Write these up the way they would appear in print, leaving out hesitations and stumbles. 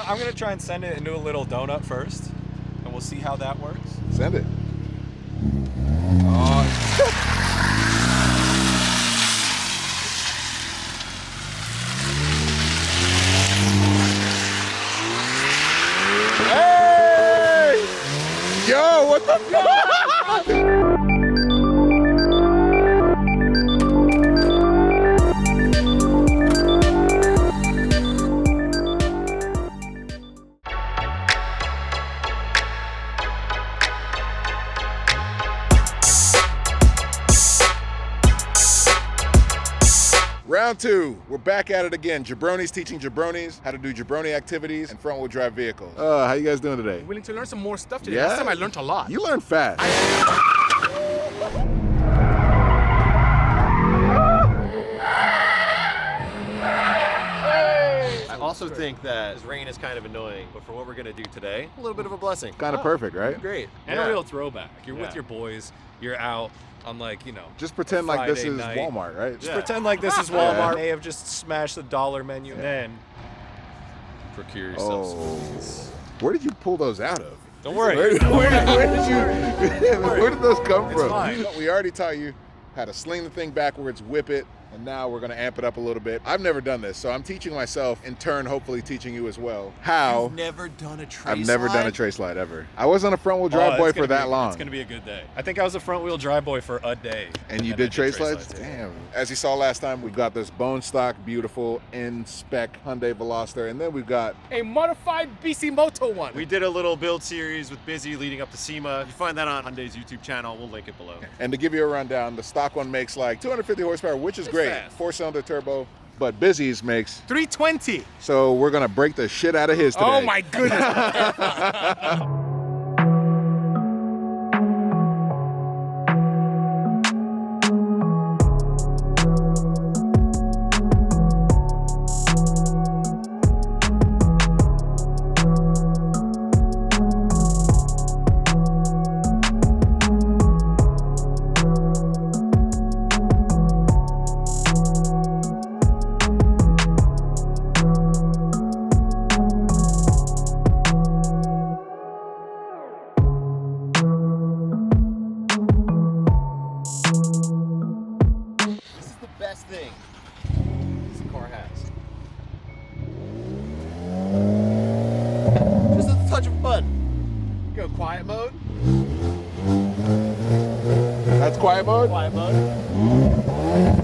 I'm gonna try and send it into a little donut first, and we'll see how that works. Send it. Oh. Hey! Yo, what the fuck? Round two, we're back at it again. Jabronis teaching jabronis how to do jabroni activities and front wheel drive vehicles. How you guys doing today? Willing to learn some more stuff today. Yeah? Last time I learned a lot. You learn fast. I also think that this rain is kind of annoying, but for what we're gonna do today, a little bit of a blessing. Kind of perfect, right? Great. And Yeah. a real throwback. You're with your boys, you're out on, like, you know, Just pretend like this Friday is night. Walmart, right? just pretend like this is Walmart. They have just smashed the dollar menu. And then Procure yourself Oh. smoothies. Where did you pull those out of? don't worry. Where did those come from? fine. We already taught you how to sling the thing backwards, whip it, and now we're gonna amp it up a little bit. I've never done this, so I'm teaching myself, in turn, hopefully teaching you as well. How? You've never done a tray I've never done a tray slide ever. I wasn't a front wheel drive boy for that long. It's gonna be a good day. I think I was a front wheel drive boy for a day. And you I did tray slides? too. Damn. As you saw last time, we've got this bone stock, beautiful, in-spec Hyundai Veloster, and then we've got A modified Bisi Moto one. We did a little build series with Bisi leading up to SEMA. You find that on Hyundai's YouTube channel. We'll link it below. And to give you a rundown, the stock one makes like 250 horsepower, which is great. fast. 4-cylinder turbo, but Bisi's makes, 320. so we're gonna break the shit out of his today. Oh my goodness. This is the best thing this car has. Just at the touch of a button. Go quiet mode. That's quiet mode? Quiet mode.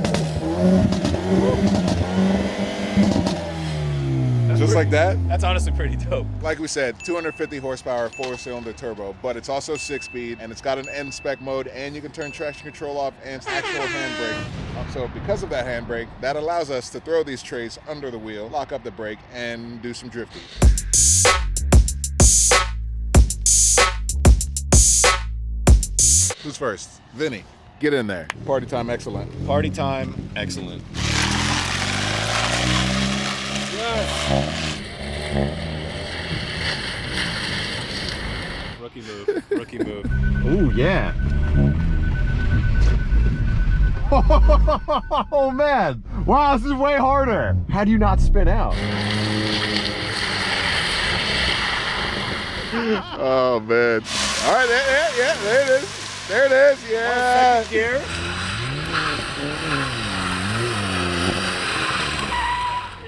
Just like that? That's honestly pretty dope. Like we said, 250 horsepower, 4-cylinder turbo, but it's also 6-speed, and it's got an N-spec mode, and you can turn traction control off and actual handbrake. So because of that handbrake, that allows us to throw these trays under the wheel, lock up the brake, and do some drifting. Who's first? Vinny, get in there. Party time, excellent. Party time, excellent. Rookie move, rookie move. Ooh, yeah. Oh man! Wow, this is way harder. How do you not spin out? Oh man. All right, yeah, there it is. There it is, yeah. Second gear.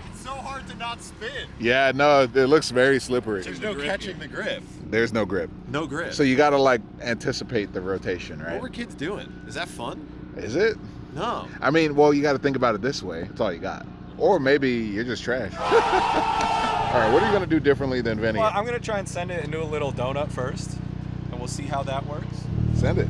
It's so hard to not spin. Yeah, no, it looks very slippery. There's no catching the grip. There's no grip. No grip. So you gotta like anticipate the rotation, what right? were kids doing? Is that fun? Is it? No. I mean, well, you gotta think about it this way. That's all you got. Or maybe you're just trash. All right, what are you gonna do differently than Vinny? Well, I'm gonna try and send it into a little donut first, and we'll see how that works. Send it.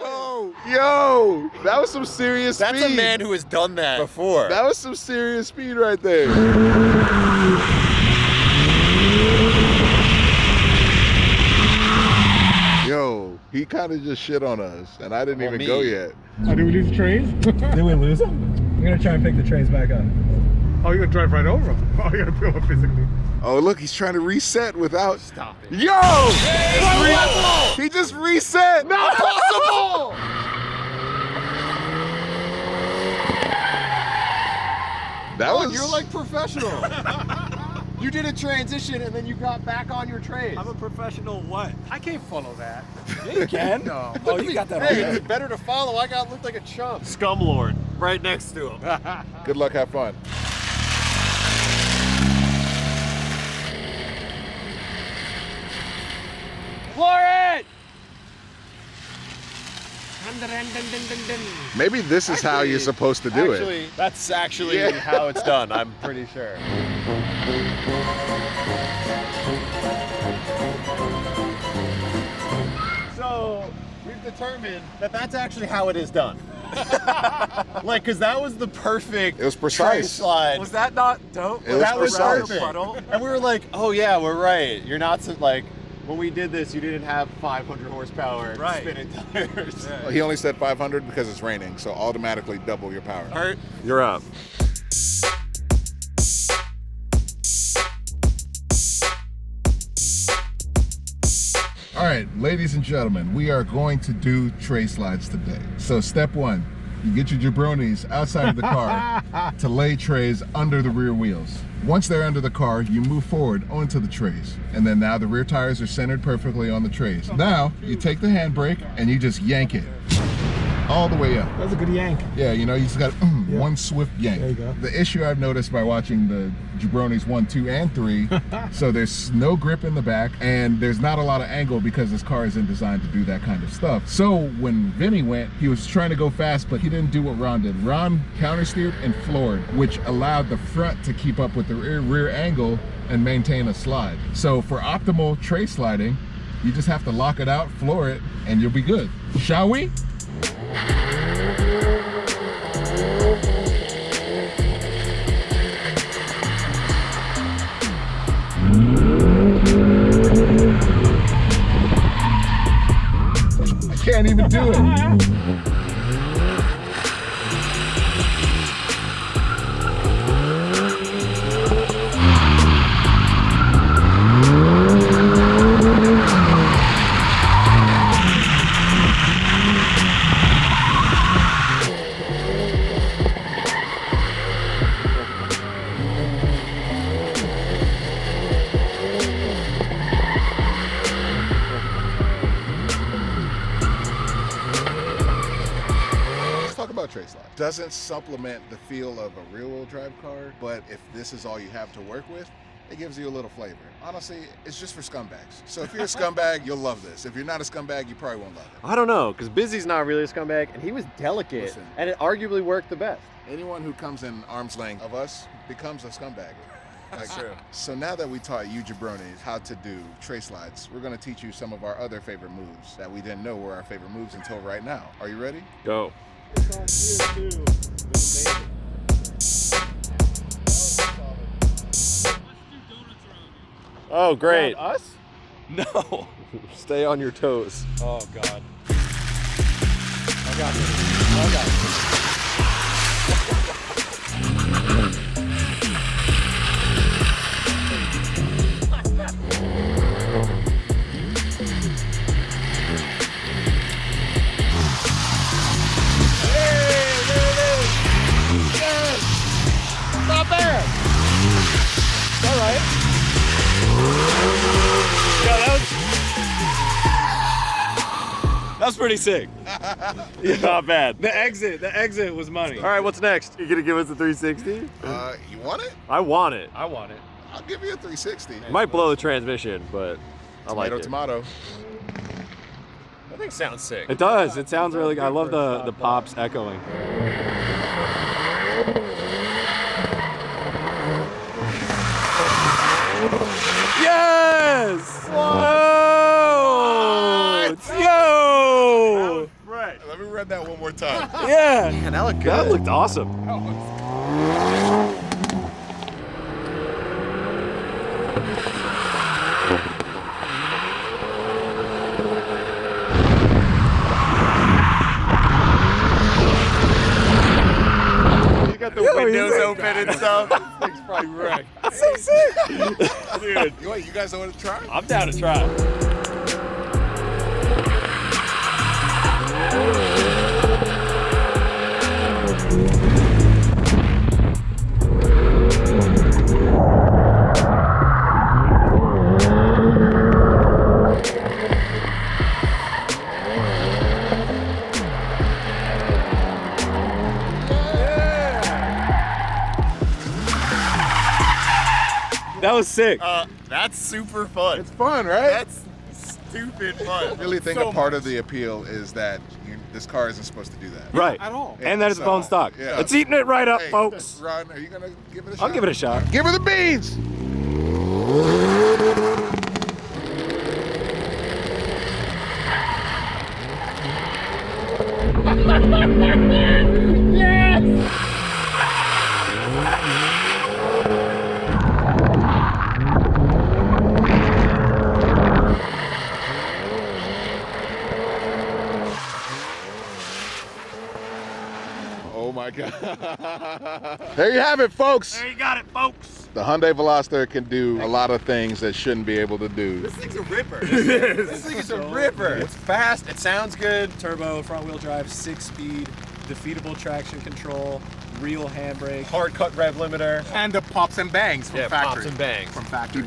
Oh. Yo, was some serious That's speed. a man who has done that before. That was some serious speed right there. Yo, he kind of just shit on us, and I didn't even go yet. Oh, did we lose the trays? Did we lose them? We're gonna try and pick the trays back up. Oh, you're gonna drive right over them. Oh, you're gonna peel them physically. Oh, look, he's trying to reset without. Stop it. Yo! He just reset! Not possible! That was. You're like professional. You did a transition and then you got back on your trays. I'm a professional what? I can't follow that. You can? No. Oh, you got that Hey, all it's right. better to follow. I got looked like a chump. Scum Lord, right next to him. Good luck, have fun. Floor it! Maybe this is how you're supposed to do it. That's actually Yeah. how it's done, I'm pretty sure. So, we've determined that that's actually how it is done. Like, because that was the perfect It was tray precise. slide. Was that not dope? It was that was precise. perfect. Puddle? And we were like, oh yeah, we're right. You're not like, when we did this, you didn't have 500 horsepower Right. spinning tires. Yeah. He only said 500 because it's raining, so automatically double your power. Hurt? You're up. All right, ladies and gentlemen, we are going to do tray slides today. So step one, you get your jabronis outside of the car to lay trays under the rear wheels. Once they're under the car, you move forward onto the trays. And then now the rear tires are centered perfectly on the trays. Now, you take the handbrake and you just yank it all the way up. That was a good yank. Yeah, you know, you just got one swift yank. There you go. The issue I've noticed by watching the jabronis 1, 2, and 3, so there's no grip in the back and there's not a lot of angle because this car isn't designed to do that kind of stuff. So when Vinny went, he was trying to go fast, but he didn't do what Ron did. Ron countersteered and floored, which allowed the front to keep up with the rear angle and maintain a slide. So for optimal tray sliding, you just have to lock it out, floor it, and you'll be good. Shall we? I can't even do it. Tray slide doesn't supplement the feel of a rear-wheel drive car, but if this is all you have to work with, it gives you a little flavor. Honestly, it's just for scumbags. So if you're a scumbag, you'll love this. If you're not a scumbag, you probably won't love it. I don't know, because Bisi's not really a scumbag, and he was delicate, Listen. and it arguably worked the best. Anyone who comes in arm's length of us becomes a scumbag. That's true. So now that we taught you jabronis how to do tray slides, we're going to teach you some of our other favorite moves that we didn't know were our favorite moves until right now. Are you ready? Go. Oh, great. Us? No. Stay on your toes. Oh, God. I got this. I got this. Not bad. All right. Yeah, that was pretty sick. Not bad. The exit was money. All right, what's next? You gonna give us a 360? You want it? I want it. I want it. I'll give you a 360. Might blow the transmission, but I like Tomato, it. tomato. That thing sounds sick. It does. It sounds really good. I love the pops echoing. Yes! Whoa! Yo! Right. Let me run that one more time. Yeah. Man, that looked good. That looked awesome. You got the windows open and stuff. Thing's probably wrecked. So sick. Dude, Wait, you guys don't want to try? I'm down to try. That was sick. That's super fun. It's fun, right? That's stupid fun. I really think a part of the appeal is that this car isn't supposed to do that. Right. At all. And that it's bone stock. Yeah. It's eating it right up, Hey, folks. Ron, are you gonna give it a shot? I'll give it a shot. Give her the beans. Oh my God. There you have it, folks. There you got it, folks. The Hyundai Veloster can do a lot of things that shouldn't be able to do. This thing's a ripper. This thing is a ripper. It's fast. It sounds good. Turbo, front wheel drive, 6-speed, defeatable traction control, real handbrake. Hard cut rev limiter. And the pops and bangs from factory. Pops and bangs. From factory.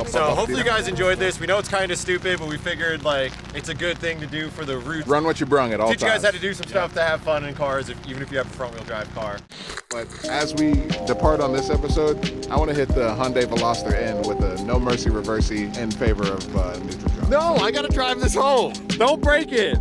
So hopefully you guys enjoyed this. We know it's kind of stupid, but we figured like it's a good thing to do for the roots. Run what you brung at all Teach times. you guys how to do some stuff to have fun in cars, even if you have a front wheel drive car. But as we depart on this episode, I want to hit the Hyundai Veloster end with a no mercy reversey in favor of neutral drive. No, I gotta drive this home. Don't break it.